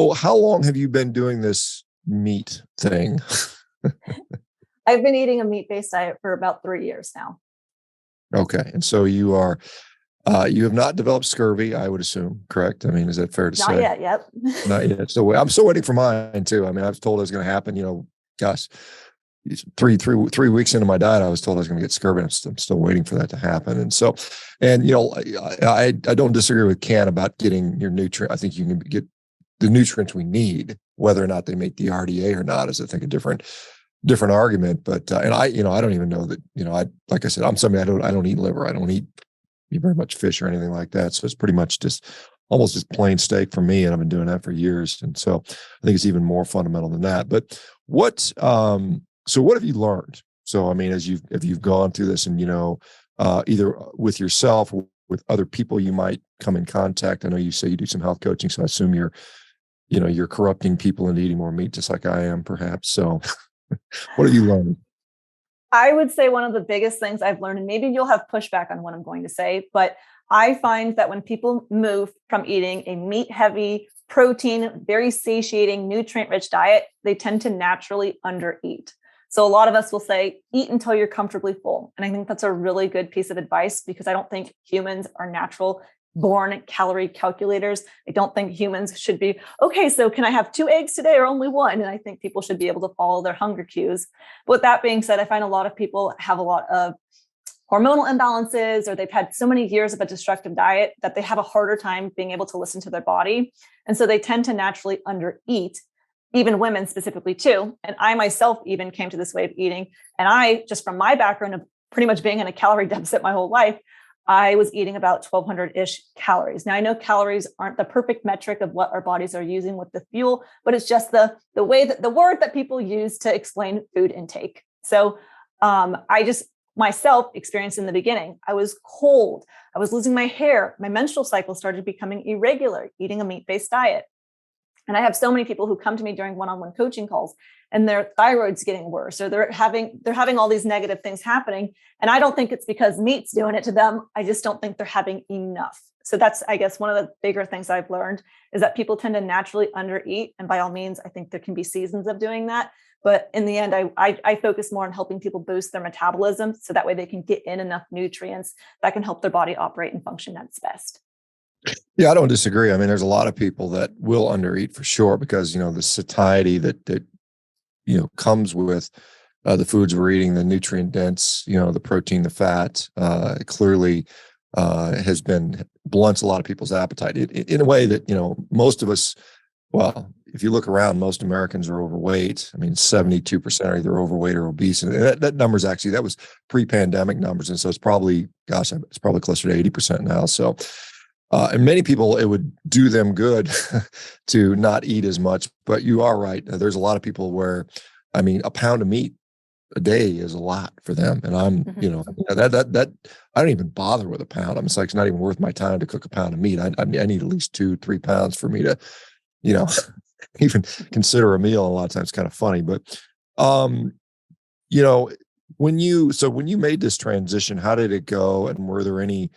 So how long have you been doing this meat thing? I've been eating a meat-based diet for about 3 years now. Okay. And so you are, you have not developed scurvy, I would assume, correct? I mean, is that fair to Not say? yet. Yep. Not yet. So I'm still waiting for mine too. I mean, I was told it was going to happen, gosh, three weeks into my diet, I was told I was going to get scurvy. I'm still waiting for that to happen. And so, I don't disagree with Ken about getting your nutrient. I think you can get the nutrients we need, whether or not they make the RDA or not is I think a different argument. But, and I don't even know that, like I said, I'm somebody, I don't eat liver. I don't eat very much fish or anything like that. So it's pretty much almost just plain steak for me. And I've been doing that for years. And so I think it's even more fundamental than that. But so what have you learned? So, I mean, if you've gone through this and, either with yourself or with other people you might come in contact. I know you say you do some health coaching, so I assume you're corrupting people into eating more meat, just like I am, perhaps. So what have you learned? I would say one of the biggest things I've learned, and maybe you'll have pushback on what I'm going to say, but I find that when people move from eating a meat-heavy, protein, very satiating, nutrient-rich diet, they tend to naturally undereat. So a lot of us will say, eat until you're comfortably full. And I think that's a really good piece of advice because I don't think humans are natural born calorie calculators. I don't think humans should be, okay, so can I have 2 eggs today or only 1? And I think people should be able to follow their hunger cues. But with that being said, I find a lot of people have a lot of hormonal imbalances, or they've had so many years of a destructive diet that they have a harder time being able to listen to their body. And so they tend to naturally undereat, even women specifically too. And I myself even came to this way of eating. And I, just from my background of pretty much being in a calorie deficit my whole life, I was eating about 1,200-ish calories. Now I know calories aren't the perfect metric of what our bodies are using with the fuel, but it's just the way that the word that people use to explain food intake. So I just myself experienced in the beginning, I was cold. I was losing my hair. My menstrual cycle started becoming irregular, eating a meat-based diet. And I have so many people who come to me during one-on-one coaching calls and their thyroid's getting worse, or they're having all these negative things happening. And I don't think it's because meat's doing it to them. I just don't think they're having enough. So that's, I guess, one of the bigger things I've learned is that people tend to naturally undereat. And by all means, I think there can be seasons of doing that. But in the end, I focus more on helping people boost their metabolism so that way they can get in enough nutrients that can help their body operate and function at its best. Yeah, I don't disagree. I mean, there's a lot of people that will undereat for sure because, the satiety that comes with the foods we're eating, the nutrient dense, the protein, the fat, clearly has been blunts a lot of people's appetite in a way that, most of us, well, if you look around, most Americans are overweight. I mean, 72% are either overweight or obese. And that number's actually, that was pre-pandemic numbers. And so it's probably closer to 80% now. So, and many people, it would do them good to not eat as much, but you are right. There's a lot of people where, I mean, a pound of meat a day is a lot for them. And I'm, that I don't even bother with a pound. I'm just like, it's not even worth my time to cook a pound of meat. I need at least 2-3 pounds for me to, even consider a meal. A lot of times it's kind of funny, but, when you made this transition, how did it go? And were there any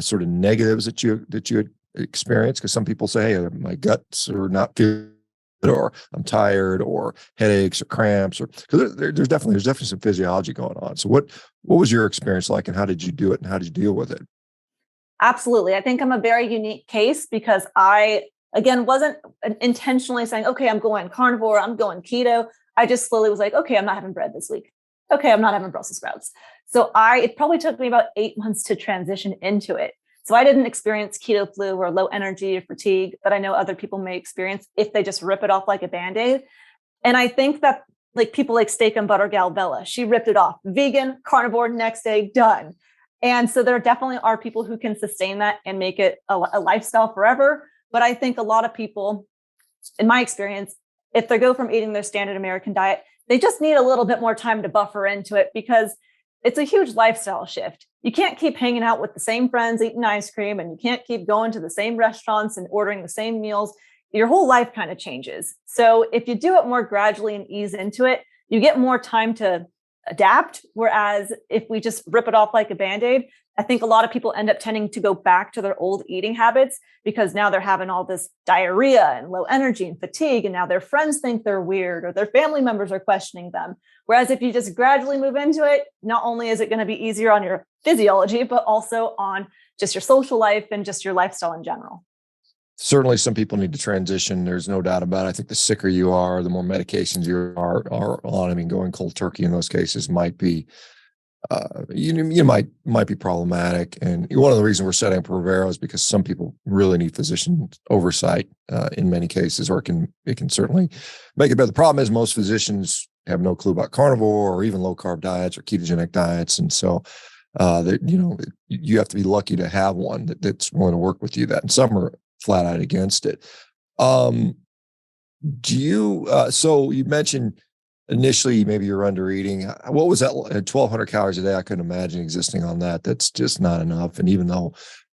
sort of negatives that you had experienced? Because some people say, hey, my guts are not good, or I'm tired, or headaches or cramps, or because there's definitely some physiology going on. So what was your experience like, and how did you do it, and how did you deal with it? Absolutely. I think I'm a very unique case because I, again, wasn't intentionally saying, okay, I'm going carnivore, I'm going keto. I just slowly was like, okay, I'm not having bread this week. Okay, I'm not having Brussels sprouts. So it probably took me about 8 months to transition into it. So I didn't experience keto flu or low energy or fatigue that I know other people may experience if they just rip it off like a Band-Aid. And I think that like people like Steak and Butter Gal Bella, she ripped it off. Vegan, carnivore, next day, done. And so there definitely are people who can sustain that and make it a lifestyle forever. But I think a lot of people, in my experience, if they go from eating their standard American diet, they just need a little bit more time to buffer into it because it's a huge lifestyle shift. You can't keep hanging out with the same friends, eating ice cream, and you can't keep going to the same restaurants and ordering the same meals. Your whole life kind of changes. So if you do it more gradually and ease into it, you get more time to adapt. Whereas if we just rip it off like a Band-Aid, I think a lot of people end up tending to go back to their old eating habits because now they're having all this diarrhea and low energy and fatigue. And now their friends think they're weird or their family members are questioning them. Whereas if you just gradually move into it, not only is it going to be easier on your physiology, but also on just your social life and just your lifestyle in general. Certainly some people need to transition. There's no doubt about it. I think the sicker you are, the more medications you are on. I mean, going cold turkey in those cases might be, you might be problematic. And one of the reasons we're setting up Revero is because some people really need physician oversight in many cases, or it can certainly make it better. The problem is most physicians have no clue about carnivore or even low carb diets or ketogenic diets. And so you have to be lucky to have one that's willing to work with you. That, and some are flat out against it. So you mentioned initially maybe you're under eating. What was that? 1,200 calories a day. I couldn't imagine existing on that. That's just not enough. And even though,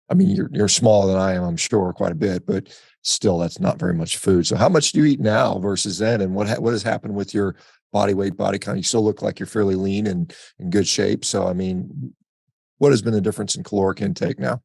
I mean, you're smaller than I am, I'm sure, quite a bit, but still that's not very much food. So how much do you eat now versus then? And what has happened with your body weight, body count? You still look like you're fairly lean and in good shape. So, I mean, what has been the difference in caloric intake now?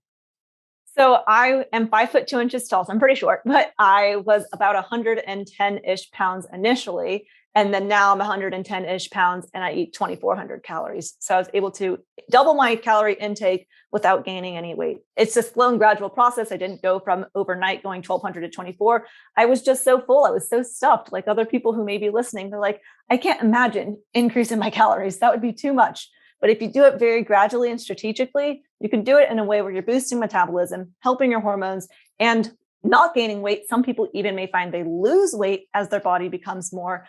So I am 5'2" tall, so I'm pretty short, but I was about 110-ish pounds initially. And then now I'm 110-ish pounds and I eat 2,400 calories. So I was able to double my calorie intake without gaining any weight. It's a slow and gradual process. I didn't go from overnight going 1,200 to 24. I was just so full. I was so stuffed. Like other people who may be listening, they're like, I can't imagine increasing my calories. That would be too much. But if you do it very gradually and strategically, you can do it in a way where you're boosting metabolism, helping your hormones, and not gaining weight. Some people even may find they lose weight as their body becomes more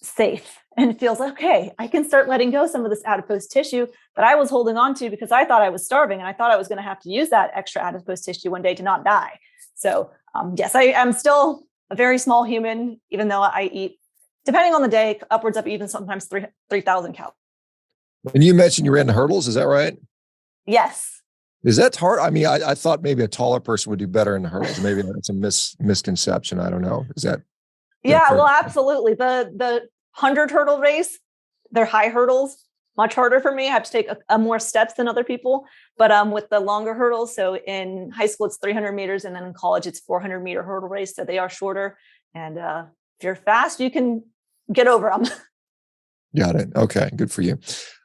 safe and feels, okay, I can start letting go some of this adipose tissue that I was holding on to because I thought I was starving and I thought I was going to have to use that extra adipose tissue one day to not die. So yes, I am still a very small human, even though I eat, depending on the day, upwards of even sometimes 3,000 calories. And you mentioned you ran the hurdles. Is that right? Yes. Is that hard? I mean, I thought maybe a taller person would do better in the hurdles. Maybe that's a misconception. I don't know. Is that? Yeah, well, absolutely. The 100 hurdle race, they're high hurdles, much harder for me. I have to take a more steps than other people. But with the longer hurdles, so in high school, it's 300 meters. And then in college, it's 400-meter hurdle race. So they are shorter. And if you're fast, you can get over them. Got it. Okay. Good for you.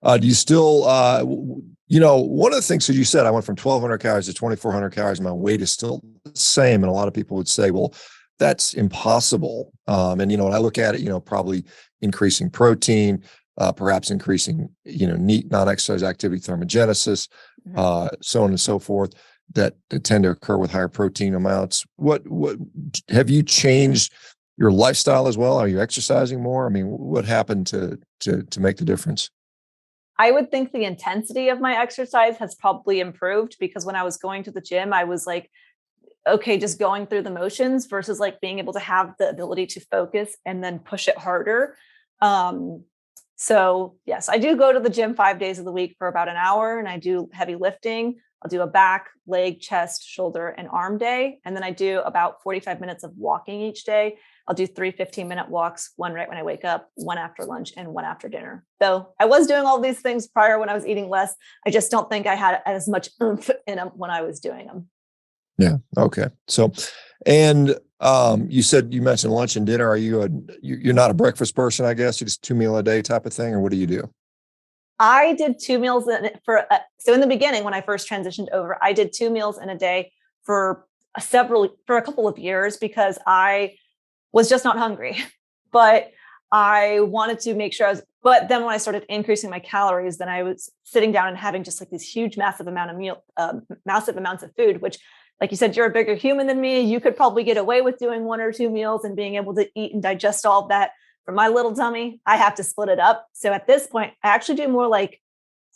Do you still, one of the things that you said, I went from 1,200 calories to 2,400 calories. My weight is still the same. And a lot of people would say, well, that's impossible. And, when I look at it, probably increasing protein, perhaps increasing, neat non-exercise activity thermogenesis, so on and so forth, that tend to occur with higher protein amounts. What have you changed your lifestyle as well? Are you exercising more? I mean, what happened to make the difference? I would think the intensity of my exercise has probably improved because when I was going to the gym, I was like, okay, just going through the motions versus like being able to have the ability to focus and then push it harder. So yes, I do go to the gym 5 days of the week for about an hour and I do heavy lifting. I'll do a back, leg, chest, shoulder, and arm day. And then I do about 45 minutes of walking each day. I'll do 3 15-minute walks, one right when I wake up, one after lunch, and one after dinner. So I was doing all these things prior when I was eating less. I just don't think I had as much oomph in them when I was doing them. Yeah. Okay. So, and you mentioned lunch and dinner. Are you're not a breakfast person, I guess? You just 2 meal a day type of thing, or what do you do? I did 2 meals so in the beginning, when I first transitioned over, I did 2 meals in a day for a couple of years because I was just not hungry, but I wanted to make sure but then when I started increasing my calories, then I was sitting down and having just like these huge, massive amounts of food, which, like you said, you're a bigger human than me. You could probably get away with doing 1 or 2 meals and being able to eat and digest all of that. For my little tummy, I have to split it up. So at this point, I actually do more like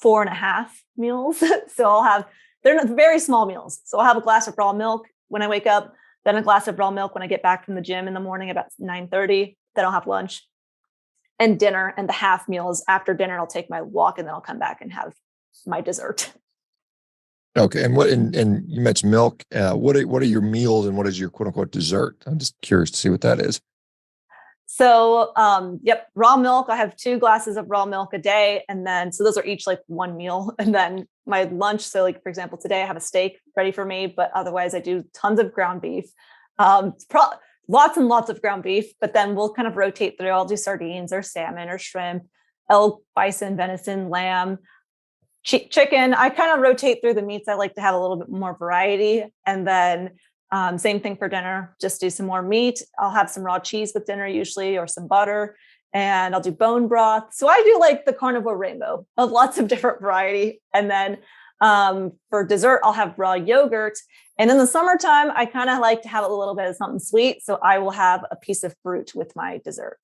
4.5 meals. So they're not very small meals. So I'll have a glass of raw milk when I wake up, then a glass of raw milk when I get back from the gym in the morning about 9:30. Then I'll have lunch and dinner, and the half meals after dinner, I'll take my walk and then I'll come back and have my dessert. Okay. And you mentioned milk. What are your meals and what is your quote unquote dessert? I'm just curious to see what that is. So, yep, raw milk. I have 2 glasses of raw milk a day. And then, so those are each like one meal. And then my lunch. So like, for example, today I have a steak ready for me, but otherwise I do tons of ground beef, lots and lots of ground beef, but then we'll kind of rotate through. I'll do sardines or salmon or shrimp, elk, bison, venison, lamb, chicken. I kind of rotate through the meats. I like to have a little bit more variety. And then same thing for dinner, just do some more meat. I'll have some raw cheese with dinner usually, or some butter, and I'll do bone broth. So I do like the carnivore rainbow of lots of different variety. And then for dessert, I'll have raw yogurt. And in the summertime, I kind of like to have a little bit of something sweet. So I will have a piece of fruit with my dessert.